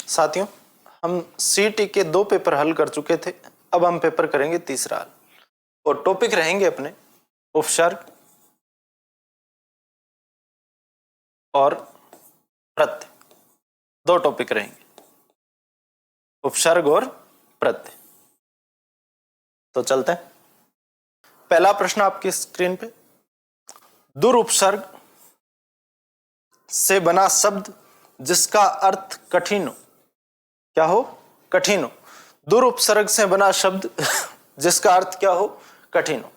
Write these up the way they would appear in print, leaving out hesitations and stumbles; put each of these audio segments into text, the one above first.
साथियों, हम सीटी के 2 पेपर हल कर चुके थे, अब हम पेपर करेंगे तीसरा हल और टॉपिक रहेंगे अपने उपसर्ग और प्रत्यय। 2 टॉपिक रहेंगे, उपसर्ग और प्रत्यय। तो चलते हैं। पहला प्रश्न आपकी स्क्रीन पे, दुरुपसर्ग से बना शब्द जिसका अर्थ कठिन हो। क्या हो? कठिन हो। दुरुपसर्ग से बना शब्द जिसका अर्थ क्या हो? कठिन हो।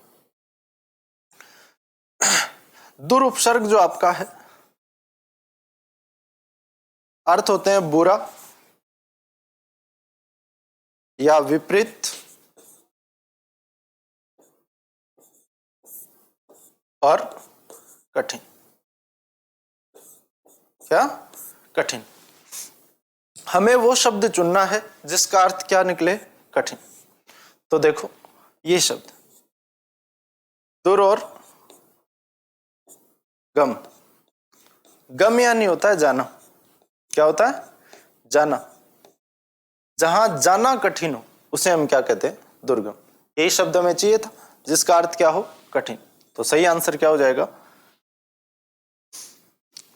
दुरुपसर्ग जो आपका है, अर्थ होते हैं बुरा या विपरीत और कठिन। क्या? कठिन। हमें वो शब्द चुनना है जिसका अर्थ क्या निकले? कठिन। तो देखो ये शब्द दुर और गम। गम यानी होता है जाना। क्या होता है? जाना। जहां जाना कठिन हो उसे हम क्या कहते हैं? दुर्गम। यही शब्द हमें चाहिए था जिसका अर्थ क्या हो? कठिन। तो सही आंसर क्या हो जाएगा?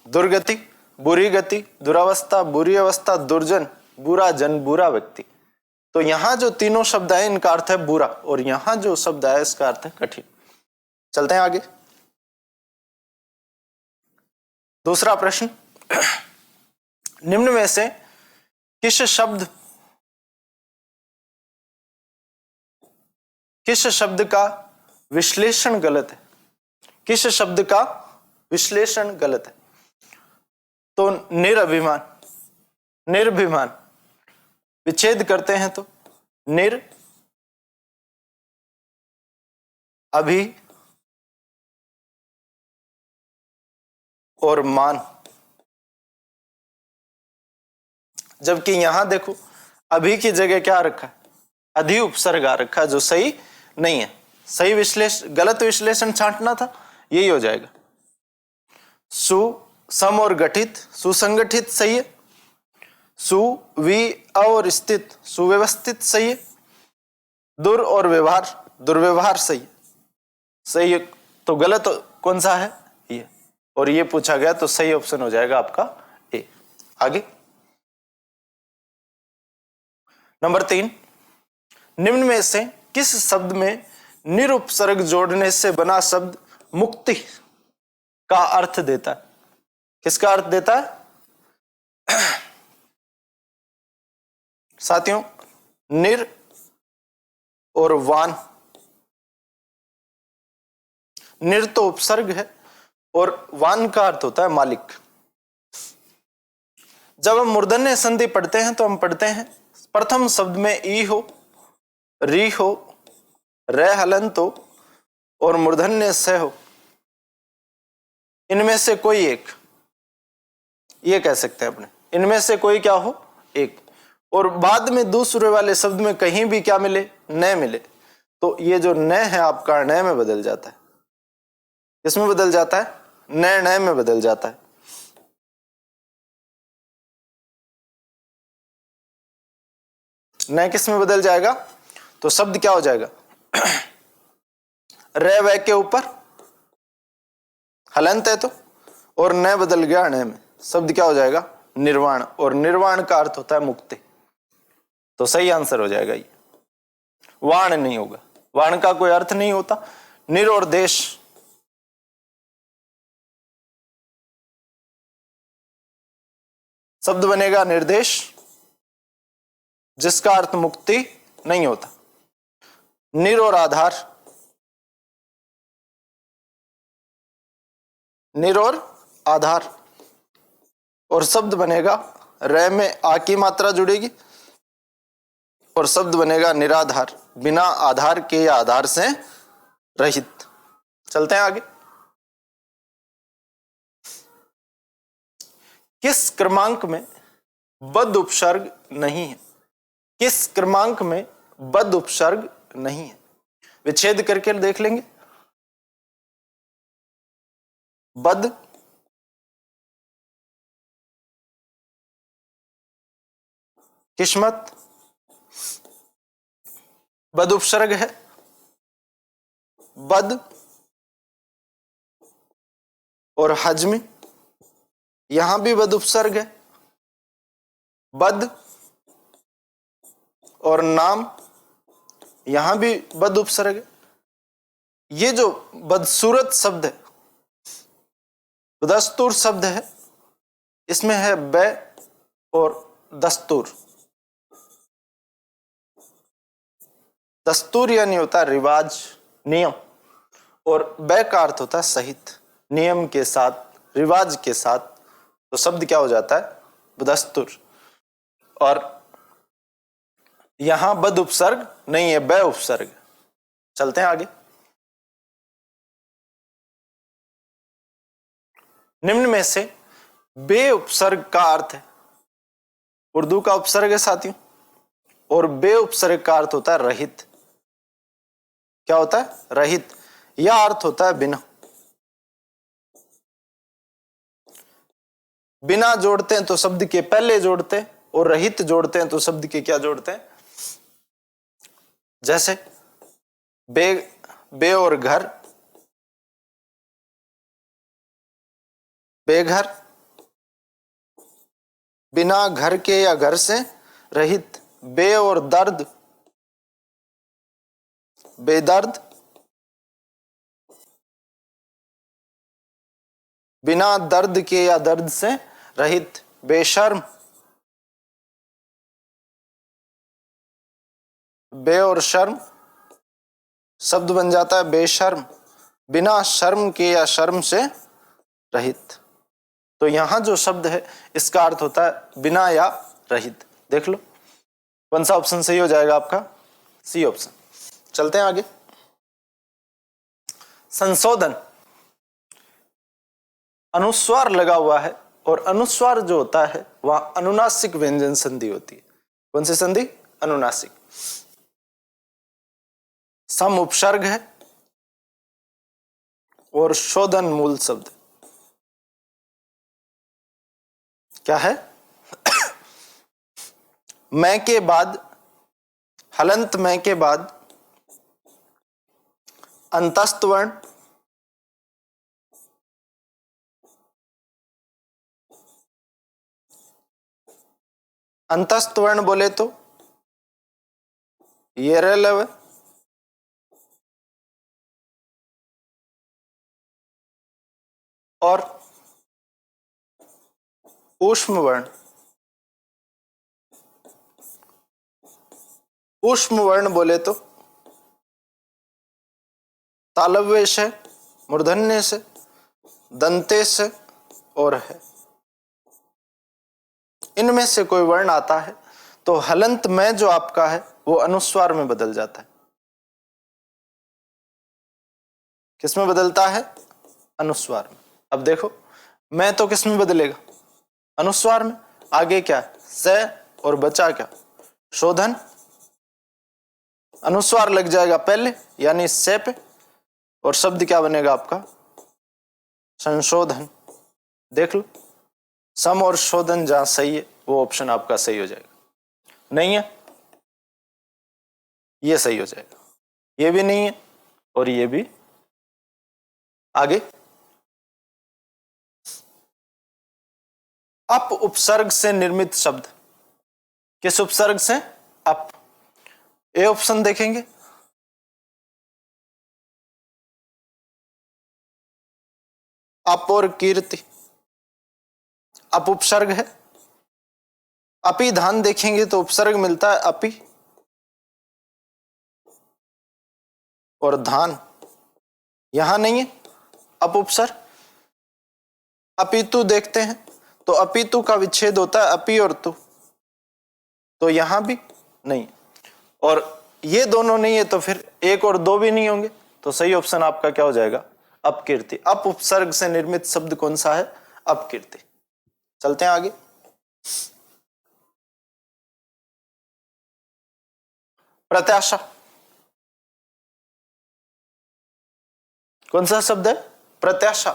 दुर्गति, बुरी गति, दुरावस्था, बुरी अवस्था, दुर्जन, बुरा जन, बुरा व्यक्ति। तो यहां जो तीनों शब्द आए इनका अर्थ है बुरा, और यहां जो शब्द आया इसका अर्थ है कठिन। चलते हैं आगे। दूसरा प्रश्न, निम्न में से किस शब्द का विश्लेषण गलत है? किस शब्द का विश्लेषण गलत है? तो निरभिमान, निर्भिमान। विच्छेद करते हैं तो निर, अभि और मान। जबकि यहां देखो अभी की जगह क्या रखा है? अधि उपसर्ग आ रखा है, जो सही नहीं है। सही विश्लेषण, गलत विश्लेषण छांटना था, यही हो जाएगा। सु, सम और गठित, सुसंगठित सही है। सु, वि, और स्थित, सुव्यवस्थित सही है। दुर और व्यवहार, दुर्व्यवहार सही है। सही है। तो गलत कौन सा है? ये। और ये पूछा गया तो सही ऑप्शन हो जाएगा आपका ए। आगे नंबर 3, निम्न में से किस शब्द में निरुपसर्ग जोड़ने से बना शब्द मुक्ति का अर्थ देता है? किसका अर्थ देता है? साथियों, निर और वान। निर तो उपसर्ग है और वान का अर्थ होता है मालिक। जब हम मूर्धन्य संधि पढ़ते हैं तो हम पढ़ते हैं प्रथम शब्द में ई हो, री हो, रे हलंत हो और मूर्धन्य स हो। इनमें से कोई एक, ये कह सकते हैं अपने, इनमें से कोई क्या हो? एक। और बाद में दूसरे वाले शब्द में कहीं भी क्या मिले? न मिले। तो ये जो न है आपका न में बदल जाता है। किसमें बदल जाता है? न में बदल जाता है। न किस में बदल जाएगा? तो शब्द क्या हो जाएगा? रे व के ऊपर हलंत है तो, और न बदल गया न में, शब्द क्या हो जाएगा? निर्वाण। और निर्वाण का अर्थ होता है मुक्ति। तो सही आंसर हो जाएगा ये। वाण नहीं होगा, वाण का कोई अर्थ नहीं होता। निर और देश, शब्द बनेगा निर्देश, जिसका अर्थ मुक्ति नहीं होता। निर और आधार, निर और आधार, और शब्द बनेगा रे में आ की मात्रा जुड़ेगी और शब्द बनेगा निराधार, बिना आधार के या आधार से रहित। चलते हैं आगे। किस क्रमांक में बद उपसर्ग नहीं है? किस क्रमांक में बद उपसर्ग नहीं है? विच्छेद करके देख लेंगे। बद, किस्मत बद उपसर्ग है, बद और हजमी, यहां भी बद उपसर्ग है, बद और नाम, यहां भी बद उपसर्ग है। ये जो बदसूरत शब्द है, दस्तूर शब्द है, इसमें है बे और दस्तूर। दस्तूर यानी होता है रिवाज, नियम, और बे का अर्थ होता है सहित, नियम के साथ, रिवाज के साथ। तो शब्द क्या हो जाता है? बदस्तूर। और यहां बद उपसर्ग नहीं है, बे उपसर्ग। चलते हैं आगे। निम्न में से बे उपसर्ग का अर्थ है, उर्दू का उपसर्ग है साथियों, और बे उपसर्ग का अर्थ होता है रहित। क्या होता है? रहित। या अर्थ होता है बिना। बिना जोड़ते हैं तो शब्द के पहले जोड़ते हैं, और रहित जोड़ते हैं तो शब्द के क्या जोड़ते हैं? जैसे बे और घर, बेघर, बिना घर के या घर से रहित। बे और दर्द, बेदर्द, बिना दर्द के या दर्द से रहित। बेशर्म, बे और शर्म, शब्द बन जाता है बेशर्म, बिना शर्म के या शर्म से रहित। तो यहां जो शब्द है इसका अर्थ होता है बिना या रहित। देख लो कौन सा ऑप्शन सही हो जाएगा आपका? C option. चलते हैं आगे। संशोधन, अनुस्वार लगा हुआ है, और अनुस्वार जो होता है वह अनुनासिक व्यंजन संधि होती है। कौन सी संधि? अनुनासिक। सम उपसर्ग है और शोधन मूल शब्द। क्या है? मैं के बाद, हलंत मैं के बाद अंतस्थ वर्ण, अंतस्थ वर्ण बोले तो ये रेलव, और ऊष्म वर्ण, ऊष्म वर्ण बोले तो तालव्य से, मूर्धन्य से, दंते से और है। इनमें से कोई वर्ण आता है तो हलंत में जो आपका है वो अनुस्वार में बदल जाता है। किस में बदलता है? अनुस्वार में। अब देखो मैं तो किस में बदलेगा? अनुस्वार में। आगे क्या है? से और बचा क्या? शोधन। अनुस्वार लग जाएगा पहले यानी से पे, और शब्द क्या बनेगा आपका? संशोधन। देख लो सम और शोधन जहां सही है वो ऑप्शन आपका सही हो जाएगा। नहीं है ये सही हो जाएगा, ये भी नहीं है और ये भी। आगे अप उपसर्ग से निर्मित शब्द। किस उपसर्ग से? अप। ए ऑप्शन देखेंगे, अप और कीर्ति, अप उपसर्ग है। अपी धान देखेंगे तो उपसर्ग मिलता है अपी, और धान यहां नहीं है अप उपसर्ग। अपितु देखते हैं तो अपितु का विच्छेद होता है अपी और तु, तो यहां भी नहीं। और ये दोनों नहीं है तो फिर एक और दो भी नहीं होंगे, तो सही ऑप्शन आपका क्या हो जाएगा? अपकीर्ति। अप उपसर्ग से निर्मित शब्द कौन सा है? अपकीर्ति। चलते हैं आगे। प्रत्याशा, कौन सा शब्द है? प्रत्याशा।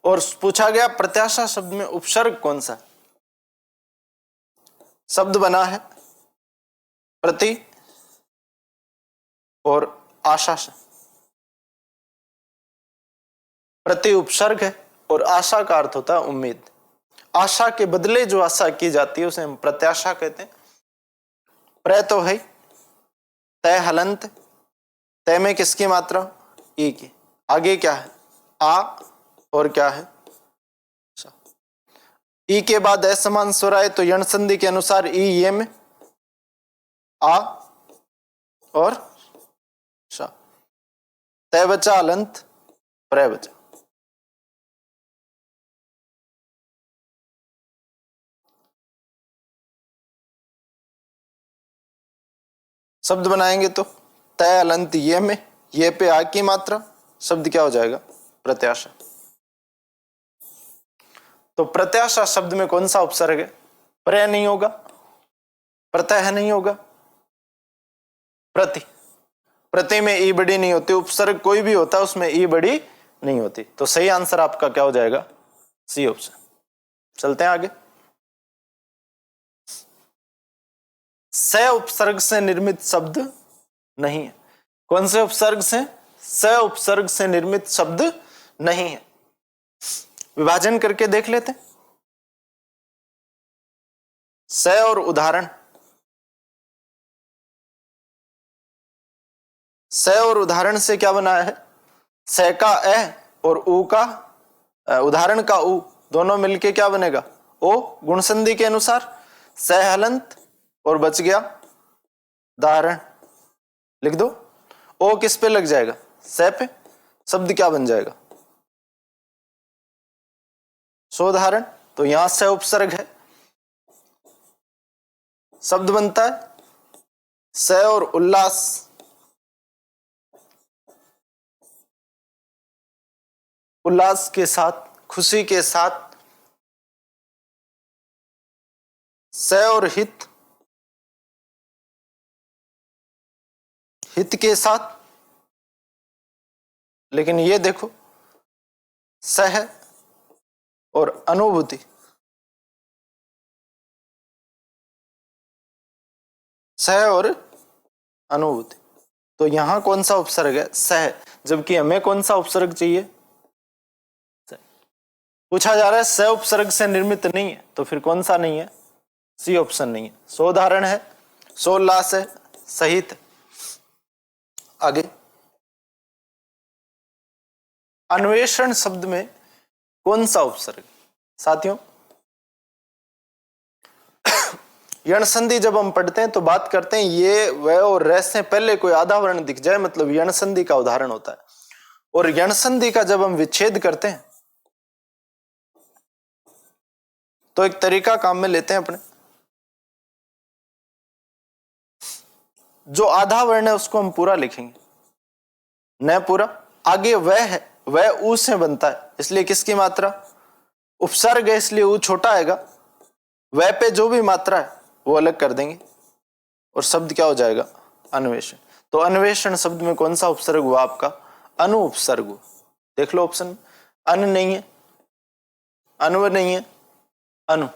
और पूछा गया प्रत्याशा शब्द में उपसर्ग कौन सा? शब्द बना है प्रति और आशा से। प्रति उपसर्ग है और आशा का अर्थ होता है उम्मीद। आशा के बदले जो आशा की जाती है उसे हम प्रत्याशा कहते हैं। प्र तो है, तय हलंत, तय में किसकी मात्रा? ई की। आगे क्या है? आ और क्या है? सा। ई के बाद असमान स्वर आए तो यण संधि के अनुसार ई ये में आ और सा। तय बचा हलंत, प्र बचा। शब्द बनाएंगे तो तय अलंत ये में, ये पे आ की मात्रा, शब्द क्या हो जाएगा? प्रत्याशा। तो प्रत्याशा शब्द में कौन सा उपसर्ग है? प्रय नहीं होगा, प्रत्यय नहीं होगा, प्रति। प्रति में ई बड़ी नहीं होती, उपसर्ग कोई भी होता है उसमें ई बड़ी नहीं होती। तो सही आंसर आपका क्या हो जाएगा? C option. चलते हैं आगे। स उपसर्ग से निर्मित शब्द नहीं है। कौन से उपसर्ग से? स उपसर्ग से निर्मित शब्द नहीं है। विभाजन करके देख लेते हैं। स और उदाहरण। स और उदाहरण से क्या बना है? स का ए और उ का उदाहरण का उ दोनों मिलके क्या बनेगा? ओ। गुण संधि के अनुसार स हलंत और बच गया दाहरण। लिख दो। ओ किस पे लग जाएगा? स पे। शब्द क्या बन जाएगा? सोधारण। तो यहां से उपसर्ग है, शब्द बनता है स और उल्लास। उल्लास के साथ, खुशी के साथ। स और हित, हित के साथ। लेकिन ये देखो सह और अनुभूति। सह और अनुभूति। तो यहां कौन सा उपसर्ग है? सह। जबकि हमें कौन सा उपसर्ग चाहिए? पूछा जा रहा है स उपसर्ग से निर्मित नहीं है, तो फिर कौन सा नहीं है? सी ऑप्शन नहीं है। सोधारण है, सोल्लास है, सहित। आगे अन्वेषण शब्द में कौन सा उपसर्ग? साथियों यण संधि जब हम पढ़ते हैं तो बात करते हैं ये वह और रह से पहले कोई आधा वर्ण दिख जाए, मतलब यण संधि का उदाहरण होता है। और यण संधि का जब हम विच्छेद करते हैं तो एक तरीका काम में लेते हैं अपने। जो आधा वर्ण है उसको हम पूरा लिखेंगे, न पूरा। आगे वह है, वह ऊ से बनता है, इसलिए किसकी मात्रा? उपसर्ग है इसलिए ऊ छोटा आएगा। वह पे जो भी मात्रा है वो अलग कर देंगे और शब्द क्या हो जाएगा? अन्वेषण। तो अन्वेषण शब्द में कौन सा उपसर्ग हुआ आपका? अनु उपसर्ग हुआ। देख लो ऑप्शन में, अन नहीं है, अनु नहीं है, अनु।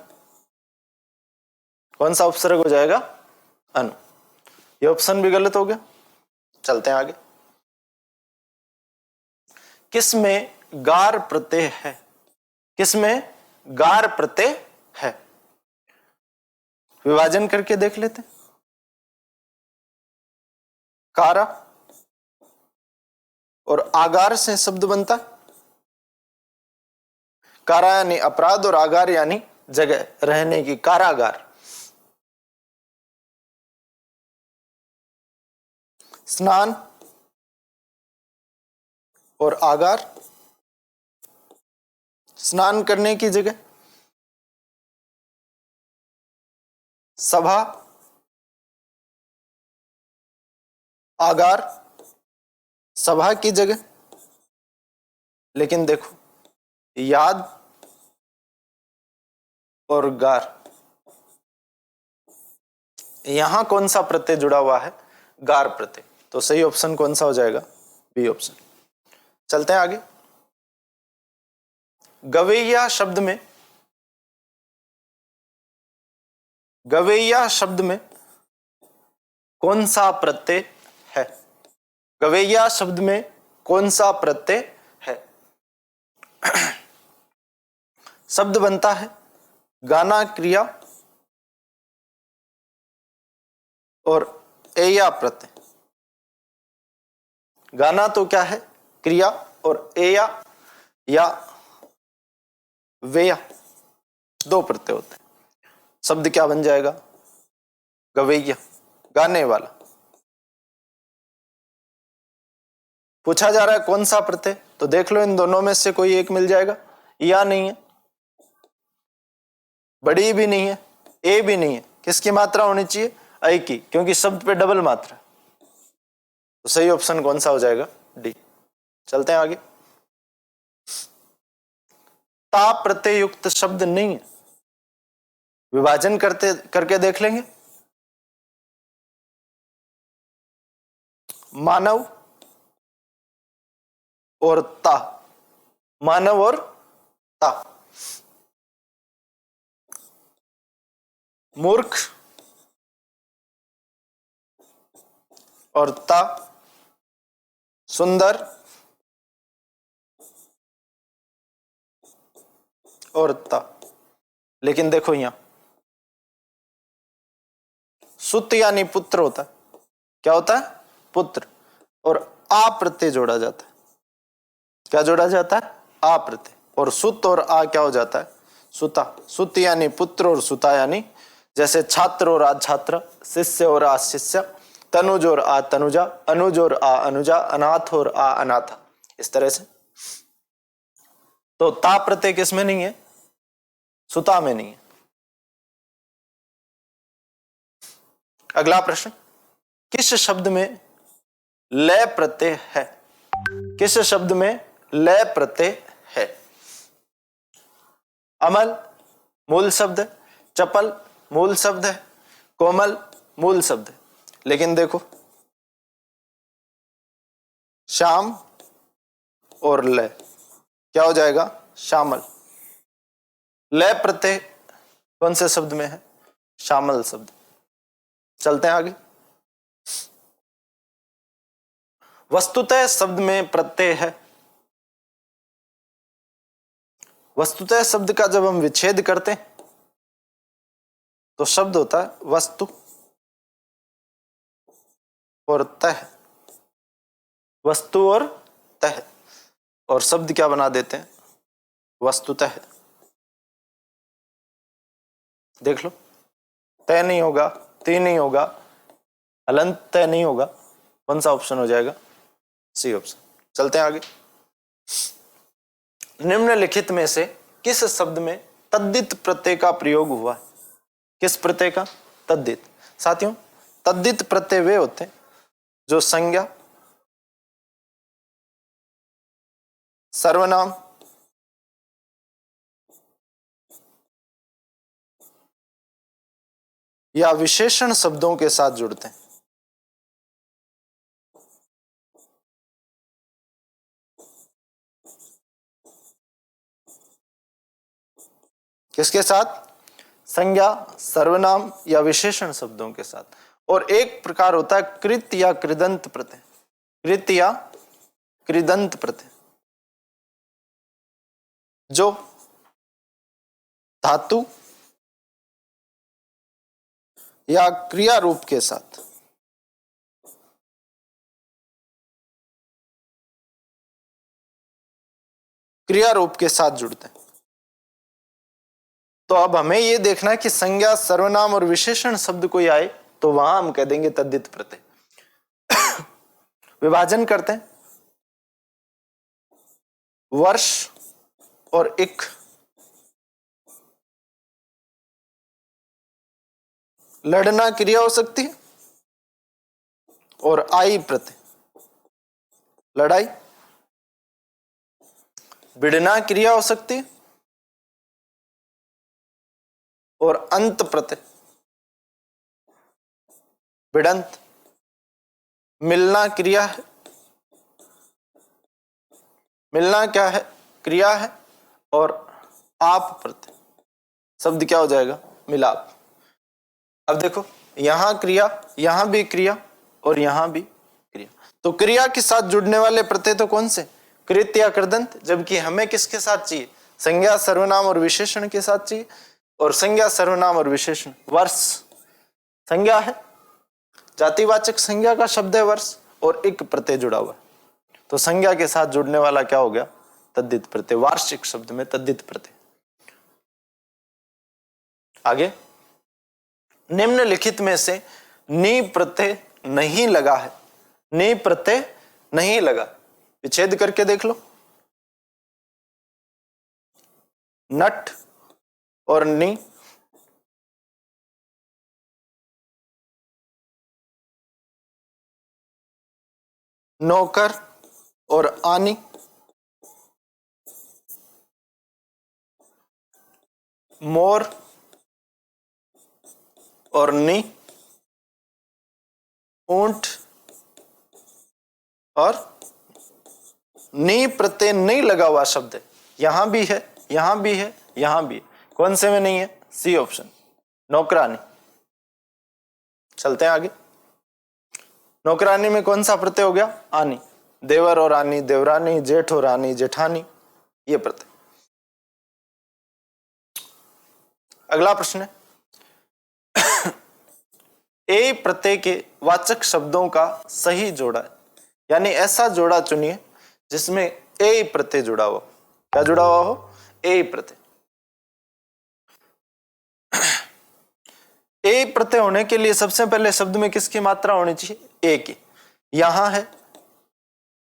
कौन सा उपसर्ग हो जाएगा? अनु। ये ऑप्शन भी गलत हो गया। चलते हैं आगे। किसमें गार प्रत्यय है? किसमें गार प्रत्यय है? विभाजन करके देख लेते हैं। कारा और आगार से शब्द बनता है। कारा यानी अपराध और आगार यानी जगह रहने की, कारागार। स्नान और आगार, स्नान करने की जगह। सभा, आगार, सभा की जगह। लेकिन देखो याद और गार, यहां कौन सा प्रत्यय जुड़ा हुआ है? गार प्रत्यय। तो सही ऑप्शन कौन सा हो जाएगा? B option. चलते हैं आगे। गवैया शब्द में गवैया शब्द में कौन सा प्रत्यय है? गवैया शब्द में कौन सा प्रत्यय है? शब्द बनता है गाना क्रिया और एया प्रत्यय। गाना तो क्या है? क्रिया, और एया या वेया दो प्रत्यय होते हैं। शब्द क्या बन जाएगा? गवैया, गाने वाला। पूछा जा रहा है कौन सा प्रत्यय, तो देख लो इन दोनों में से कोई एक मिल जाएगा। या नहीं है, बड़ी भी नहीं है, ए भी नहीं है। किसकी मात्रा होनी चाहिए? ऐ की, क्योंकि शब्द पे डबल मात्रा। तो सही ऑप्शन कौन सा हो जाएगा? डी। चलते हैं आगे। ता प्रत्यय युक्त शब्द नहीं है। विभाजन करके देख लेंगे। मानव और ता, मानव और ता। मूर्ख और ता, सुंदर और ता। लेकिन देखो यहां सुत यानी पुत्र होता है। क्या होता है? पुत्र। और आ प्रत्यय जोड़ा जाता है। क्या जोड़ा जाता है? आ प्रत्यय। और सुत और आ क्या हो जाता है? सुता। सुत यानी पुत्र और सुता यानी, जैसे छात्र और आ छात्र, शिष्य और आ शिष्य, तनुज और आ तनुजा, अनुज और आ अनुजा, अनाथ और आ अनाथा, इस तरह से। तो ता प्रत्यय किसमें नहीं है? सुता में नहीं है। अगला प्रश्न, किस शब्द में लय प्रत्यय है? किस शब्द में लय प्रत्यय है? अमल मूल शब्द है, चपल मूल शब्द है, कोमल मूल शब्द है। लेकिन देखो श्याम और लय क्या हो जाएगा? श्यामल। लय प्रत्यय कौन से शब्द में है? श्यामल शब्द। चलते हैं आगे। वस्तुतः शब्द में प्रत्यय है। वस्तुतः शब्द का जब हम विच्छेद करते हैं तो शब्द होता है वस्तु और तह। वस्तु और तह, और शब्द क्या बना देते हैं? वस्तुतः। देख लो, तय नहीं होगा, ती नहीं होगा, हलंत तय नहीं होगा। कौन सा ऑप्शन हो जाएगा? C option. चलते हैं आगे। निम्नलिखित में से किस शब्द में तद्धित प्रत्यय का प्रयोग हुआ है? किस प्रत्यय का? तद्धित। साथियों, तद्धित प्रत्यय वे होते हैं जो संज्ञा, सर्वनाम, या विशेषण शब्दों के साथ जुड़ते हैं। किसके साथ? संज्ञा, सर्वनाम या विशेषण शब्दों के साथ। और एक प्रकार होता है कृत या कृदंत प्रत्यय। कृत या कृदंत प्रत्यय, जो धातु या क्रिया रूप के साथ जुड़ते हैं। तो अब हमें यह देखना है कि संज्ञा, सर्वनाम और विशेषण शब्द कोई आए तो वहां हम कह देंगे तद्धित प्रत्यय। विभाजन करते हैं। वर्ष और इक, लड़ना क्रिया हो सकती है और आई प्रत्यय, लड़ाई। भिड़ना क्रिया हो सकती है और अंत प्रत्यय, भिड़ंत। मिलना क्रिया है, मिलना क्या है? क्रिया है। और आप प्रत्यय, शब्द क्या हो जाएगा? मिलाप। अब देखो, यहां क्रिया, यहां भी क्रिया और यहां भी क्रिया, तो क्रिया के साथ जुड़ने वाले प्रत्यय तो कौन से? कृत या कृदंत, जबकि हमें किसके साथ चाहिए? संज्ञा सर्वनाम और विशेषण के साथ चाहिए, और संज्ञा सर्वनाम और विशेषण वर्ष संज्ञा है, जातिवाचक संज्ञा का शब्द है वर्ष, और एक प्रत्यय जुड़ा हुआ है, तो संज्ञा के साथ जुड़ने वाला क्या हो गया? तद्धित प्रत्यय। वार्षिक शब्द में तद्धित प्रत्यय। आगे, निम्नलिखित में से नी प्रत्यय नहीं लगा है, नी प्रत्यय नहीं लगा, विच्छेद करके देख लो। नट और नी, नौकर और आनी, मोर और नी, ऊंट और नी प्रत्यय नहीं लगा हुआ शब्द है, यहां भी है, यहां भी है, यहां भी है, कौन से में नहीं है? सी ऑप्शन, नौकरानी। चलते हैं आगे। नौकरानी में कौन सा प्रत्यय हो गया? आनी। देवर और आनी, देवरानी, जेठ और आनी, जेठानी, ये प्रत्यय। अगला प्रश्न है, ए प्रत्यय के वाचक शब्दों का सही जोड़ा है, यानी ऐसा जोड़ा चुनिए जिसमें ए प्रत्यय जुड़ा हुआ। क्या जुड़ा हुआ हो? ए प्रत्यय। ए प्रत्यय होने के लिए सबसे पहले शब्द में किसकी मात्रा होनी चाहिए? ए की। यहां है,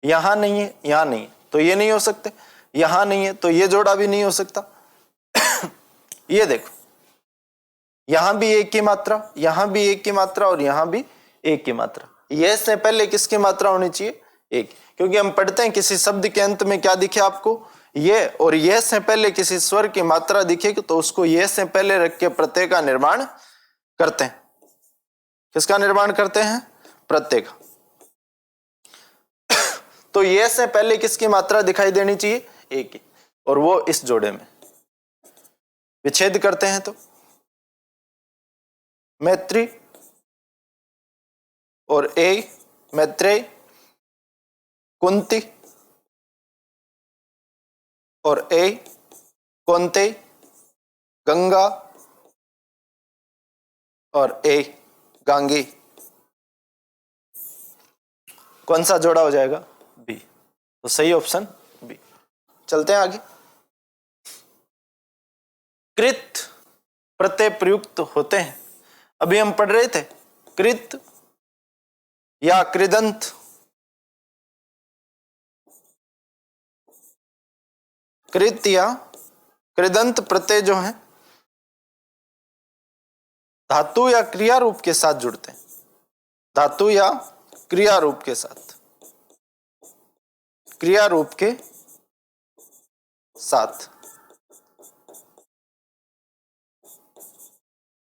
यहां नहीं है, यहां नहीं है, तो ये नहीं हो सकते, यहां नहीं है तो ये जोड़ा भी नहीं हो सकता। ये देखो, यहां भी एक की मात्रा, यहां भी एक की मात्रा और यहां भी एक की मात्रा, ये से पहले किसकी मात्रा होनी चाहिए? एक, क्योंकि हम पढ़ते हैं किसी शब्द के अंत में क्या दिखे आपको? ये, और ये से पहले किसी स्वर की मात्रा दिखे तो उसको ये से पहले रख के प्रत्यय का निर्माण करते हैं। किसका निर्माण करते हैं? प्रत्यय का। तो ये से पहले किसकी मात्रा दिखाई देनी चाहिए? एक की, और वो इस जोड़े में। विच्छेद करते हैं तो मैत्री और ए, मैत्रेय, कुंती और ए, कौन्तेय, गंगा और ए, गांगी। कौन सा जोड़ा हो जाएगा? बी, तो सही ऑप्शन बी। चलते हैं आगे। कृत प्रत्यय प्रयुक्त होते हैं, अभी हम पढ़ रहे थे कृत या कृदंत। कृत या कृदंत प्रत्यय जो है धातु या क्रिया रूप के साथ जुड़ते हैं, धातु या क्रिया रूप के साथ, क्रिया रूप के साथ,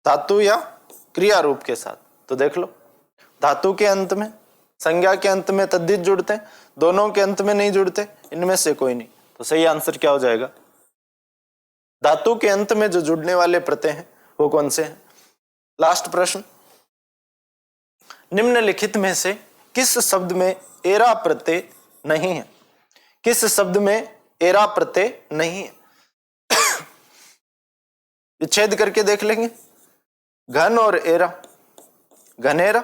धातु या क्रिया रूप के साथ। तो देख लो, धातु के अंत में, संज्ञा के अंत में तद्धित जुड़ते हैं, दोनों के अंत में नहीं जुड़ते, इनमें से कोई नहीं, तो सही आंसर क्या हो जाएगा? धातु के अंत में जो जुड़ने वाले प्रत्यय हैं वो कौन से हैं? लास्ट प्रश्न, निम्नलिखित में से किस शब्द में एरा प्रत्यय नहीं है? किस शब्द में एरा प्रत्यय नहीं है? विच्छेद करके देख लेंगे। घन और एरा, घनेरा,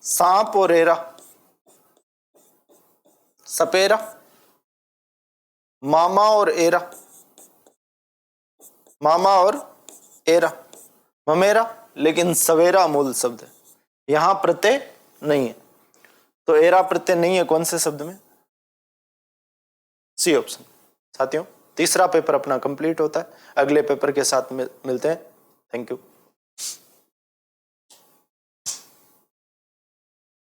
सांप और एरा, सपेरा, मामा और एरा, मामा और एरा, ममेरा, लेकिन सवेरा मूल शब्द है, यहां प्रत्यय नहीं है, तो एरा प्रत्यय नहीं है कौन से शब्द में? C option. साथियों, तीसरा पेपर अपना कंप्लीट होता है, अगले पेपर के साथ मिलते हैं। Thank you.